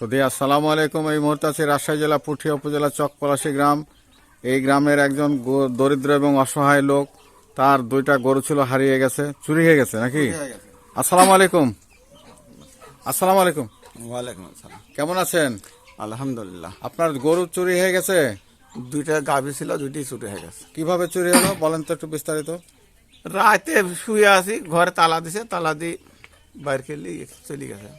সুধী আসসালামু আলাইকুম। এই মুহূর্তে আছি রাজশাহী জেলা পুঠিয়া উপজেলা চকপলাশী গ্রাম। এই গ্রামের একজন দরিদ্র এবং অসহায় লোক, তার দুইটা গরু ছিল, হারিয়ে গেছে, চুরি হয়ে গেছে নাকি? আসসালামু আলাইকুম। আসসালামু আলাইকুম। ওয়ালাইকুম আসসালাম। কেমন আছেন? আলহামদুলিল্লাহ। আপনার গরু চুরি হয়ে গেছে? দুইটা গাভী ছিল, দুইটাই চুরি হয়ে গেছে। কিভাবে চুরি হলো বলেন তো একটু বিস্তারিত। রাতে শুয়ে আছি, ঘরে তালা দিছে, তালা দিয়ে বাইরে খেলে চলে গেছে।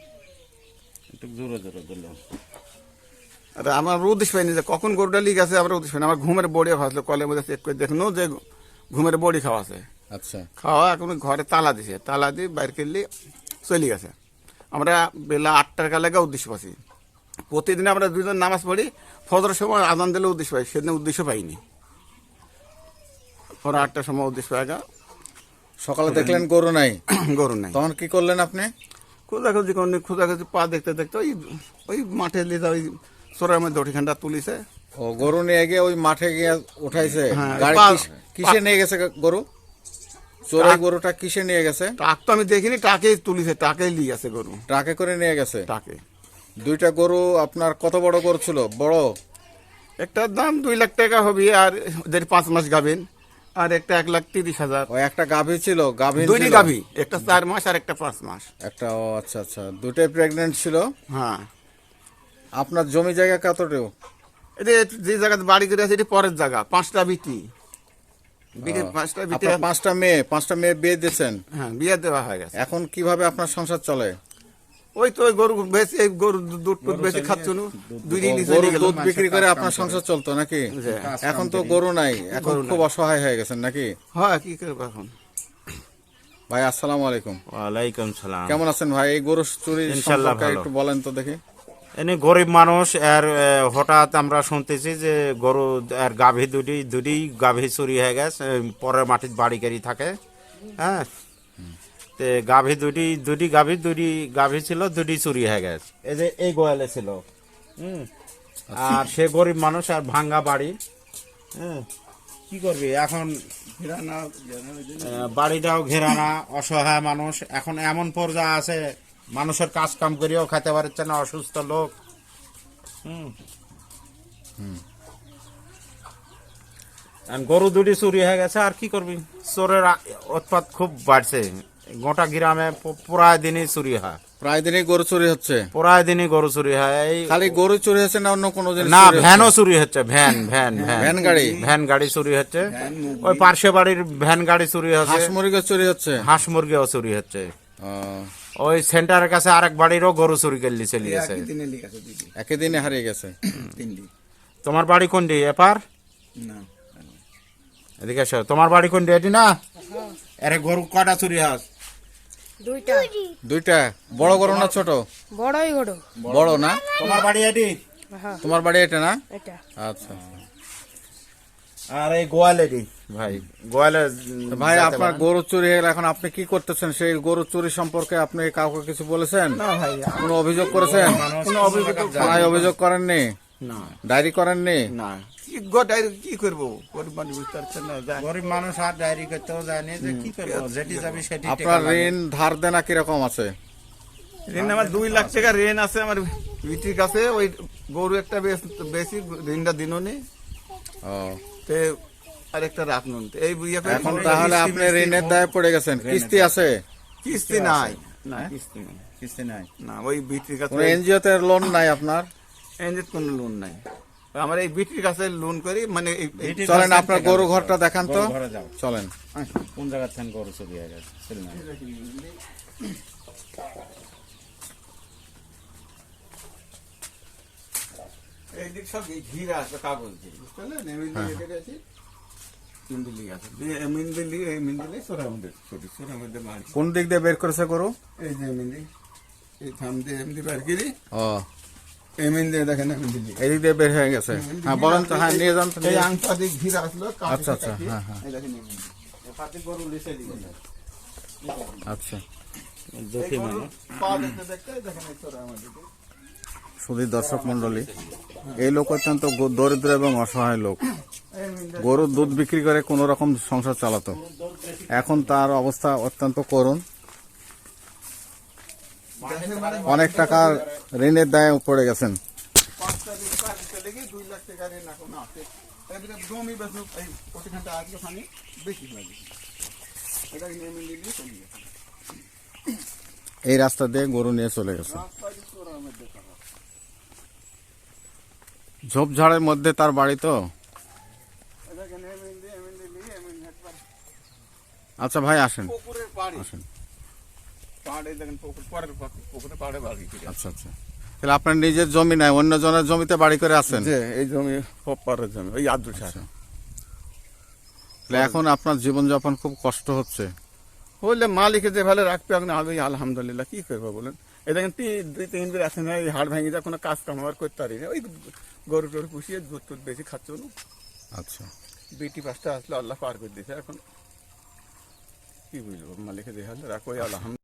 আর আমার উদ্দেশ পাইনি যে কখন গরুটা লিয়ে গেছে, আমরা উদ্দেশ পাইনি। আমার ঘুমের বড়ি খাওয়াছিল, কলের মধ্যে চেক করে দেখলো যে ঘুমের বড়ি খাওয়াছে। আচ্ছা, খাওয়া এখন ঘরে তালা দিছে, তালা দিয়ে বাইরে খেলে চলে গেছে। আমরা বেলা 8টার কালে উদ্দেশ্য পাচ্ছি। প্রতিদিন আমরা দুজন নামাজ পড়ি, ফজরের সময় আজান দিলে উদ্দেশ্য পাই, সেদিন উদ্দেশ্য পাইনি। পরে 8টার সময় উদ্দেশ্য পাই। সকালে দেখলেন গরু নাই, গরু নাই। তখন কি করলেন আপনি? খোঁজাখুঁজি করনি, খোঁজাখুঁজি পা দেখতে দেখতে ওই মাঠে লিয়ে ওই চোরের মধ্যে দড়িখানটা তুলিছে। ও, গরু নিয়ে গিয়ে ওই মাঠে গিয়ে উঠাইছে। হ্যাঁ, গাড়ি কিসে নিয়ে গেছে গরু? চোরে গরুটা কিসে নিয়ে গেছে? ট্রাক তো আমি দেখিনি, ট্রাকেই তুলিছে, ট্রাকেই লিয়ে গেছে গরু। ট্রাকে করে নিয়ে গেছে। ট্রাকে দুইটা গরু। আপনার কত বড় গরু ছিল? বড়? একটার দাম 2 লাখ টাকা হবে, আর 5 মাস গাবেন, আর একটা 1,30,000। ও, একটা গাভী ছিল? দুইটি গাভী, একটা 4 মাস আর একটা 5 মাস। একটা, ও আচ্ছা আচ্ছা, দুটাই প্রেগনেন্ট ছিল। হ্যাঁ। আপনার জমি জায়গা কতটুকু? এটা যে জায়গাতে বাড়ি করে আছে, এটি পরের জায়গা। 5টা বিটি, 5টা বিটি। আপনার 5টা মেয়ে বিয়ে দিয়েছেন? হ্যাঁ, বিয়ে দেওয়া হয়ে গেছে। এখন কিভাবে আপনার সংসার চলে? ওই তো ওই গরু বেশি, এই গরু দুধ বেশি খাচ্ছ, গরু দুধ বিক্রি করে আপনার সংসার চলতো নাকি? এখন তো গরু নাই, এখন খুব অসহায় হয়ে গেছেন নাকি? হ্যাঁ, কি করবো এখন। ভাই আসসালামু আলাইকুম। ওয়ালাইকুম সালাম। কেমন আছেন ভাই? এই গরু চুরি ইনশাআল্লাহ সম্পর্কে ভালো। একটু বলেন তো দেখি। এনে গরিব মানুষ, আর হঠাৎ আমরা শুনতেছি যে গরু আর গাভী দুটি গাভী চুরি হয়ে গেছে। পরের মাটির বাড়ি গাড়ি থাকে। হ্যাঁ, তে গাভী দুটি গাভী ছিল, দুটি চুরি হয়ে গেছে। এই যে এই গোয়ালে ছিল। আর সে গরিব মানুষ, আর ভাঙ্গা বাড়ি। হ্যাঁ, কি করবি এখন? বাড়িটাও ঘেরানা, অসহায় মানুষ। এখন এমন পর্যায়ে আছে, মানুষের কাজ কাম করিও খেতে পারছে না, অসুস্থ লোক। গরু দুটি চুরি হয়ে গেছে, আর কি করবি? চোরের উৎপাত খুব বাড়ছে। গোটা গ্রামে প্রায় দিনই চুরি হয়। প্রায় দিনই গরু চুরি হচ্ছে? প্রায় দিনই গরু চুরি হয়। এই খালি গরু চুরি হচ্ছে না অন্য কোনো জিনিস? না, চুরি হচ্ছে? ভ্যানও চুরি হচ্ছে। ভ্যান গাড়ি চুরি হচ্ছে। ওই পার্শ্ব বাড়ির ভ্যান গাড়ি চুরি হচ্ছে। হাঁস মুরগিও চুরি হচ্ছে? হাঁস মুরগিও চুরি হচ্ছে। ও, ওই সেন্টারের কাছে আরেক বাড়িরও গরু চুরি করলি চলে গেছে। একই দিনে হারিয়ে গেছে। তোমার বাড়ি কোনটি? এপার এদিকে এসো। তোমার বাড়ি কোনটি? এটি না? আরে গরু কটা চুরি হাস? দুইটা। বড় গরু না ছোট? বড়ই গরু। বড় না? তোমার বাড়ি এটি? তোমার বাড়ি এটা না? এটা। আচ্ছা। আর এই গোয়াল এটি ভাই, গোয়ালে। ভাই, আপনার গরু চুরি হয়ে গেল, এখন আপনি কি করতেছেন? সেই গরু চুরি সম্পর্কে আপনি কাউকে কিছু বলেছেন? না ভাই, কোনো অভিযোগ করেছেন? কোনো অভিযোগ থানায় অভিযোগ করেননি? না। ডায়েরি করেননি? না, কি করবো? গরিব মানুষ বুঝতে পারছেন না। গরিব মানুষ আর ডায়েরি করতেও জানি যে কি করবো, যেটি যাবি সেটি। আপনার ঋণ ধার দেনা কিরকম আছে? ঋণ আমার 2 লাখ টাকা ঋণ আছে আমার বিটির কাছে। ওই গরু একটা বেশি ঋণটা দিনও নেই। ও, তে আর একটা রাখনুন এই এখন তাহলে আপনি ঋণের দায়ে পড়ে গেছেন। কিস্তি আছে? কিস্তি নাই। না, কিস্তি নাই। না, ওই বিটির কাছে কোনো এনজিও তে লোন নাই আপনার? এনজিওর কোনো লোন নাই। আমার এই বিটির কাছে লোন করি, মানে চলেন আপনার গরু ঘরটা দেখান তো। ঘরে যাও, চলেন। কোন জায়গা থেকে গরু চুরি হয়ে গেছে? এইদিক সব ঘিরা আছে, কাগজ দিয়ে, বুঝতে পারলেন? এমিন্দিলি আছে, মিন্দিলি আছে, মিন্দিলি সোরার মধ্যে মারি। কোন দিক দিয়ে বের করেছে গরু? এই যে মিন্দি, এই থাম দিয়ে এমনি বার করি। ও, এমিন্দি দেখেন, এমিন্দি এদিক দিয়ে বের হয়ে গেছে। হ্যাঁ, বলেন তো। হ্যাঁ, নিয়ে যান তো। এই আংটা দিয়ে ঘিরা আসলো। আচ্ছা আচ্ছা, হ্যাঁ হ্যাঁ, এই দেখেন এমিন্দি, পাতি গরু লিসে দিবে। আচ্ছা। দেখি মানে পা দেখতে দেখতে দেখেন এই সোরার মধ্যে। সুধী দর্শক মন্ডলী, এই লোক অত্যন্ত দরিদ্র এবং অসহায় লোক। গরুর দুধ বিক্রি করে কোন রকম সংসার চালাতো। এখন তার অবস্থা অত্যন্ত করুণ। অনেক টাকার ঋণের দায়ে পড়ে গেছেন। 2 লাখ টাকা ঋণ এখন আছে। এবারে জমি বেচুক, এই প্রতিখানটা আজকে খানি বেশি হয়ে গেছে, এটা নেমে নিয়ে চলে গেছে। এই রাস্তা দিয়ে গরু নিয়ে চলে গেছে। ঝোপঝাড়ের মধ্যে তার বাড়ি তো। এটাকে নেমে নিয়ে একবার আচ্ছা ভাই আসেন, পুকুরের পাড়ে, আসেন। পাড়ে দেখেন পুকুর, পরের পুকুরের পাড়ে বাড়ি করে। আচ্ছা আচ্ছা, তাহলে আপনার নিজের জমি নাই, অন্য জনের জমিতে বাড়ি করে আছেন। যে এই জমি পরের জমি, ওই আব্দুল শাহ। তাহলে এখন আপনার জীবনযাপন খুব কষ্ট হচ্ছে। বললে মালিকে যে ভালো রাখবে এখন, আমি আলহামদুলিল্লাহ কি করবো বলেন। এই দেখেন 2-3 দিন আসে না, এই হাড় ভেঙে যায়, কোনো কাজ কাম আর করতে পারি না। ওই গরু টরু পুষিয়ে দুধ টুধ বেশি খাচ্ছ না। আচ্ছা, বেটি 5টা আসলে আল্লাহ পার করে দিয়েছে। এখন কি বুঝবো, মালিকে যে হালে রাখো, আলহামদুলিল্লাহ।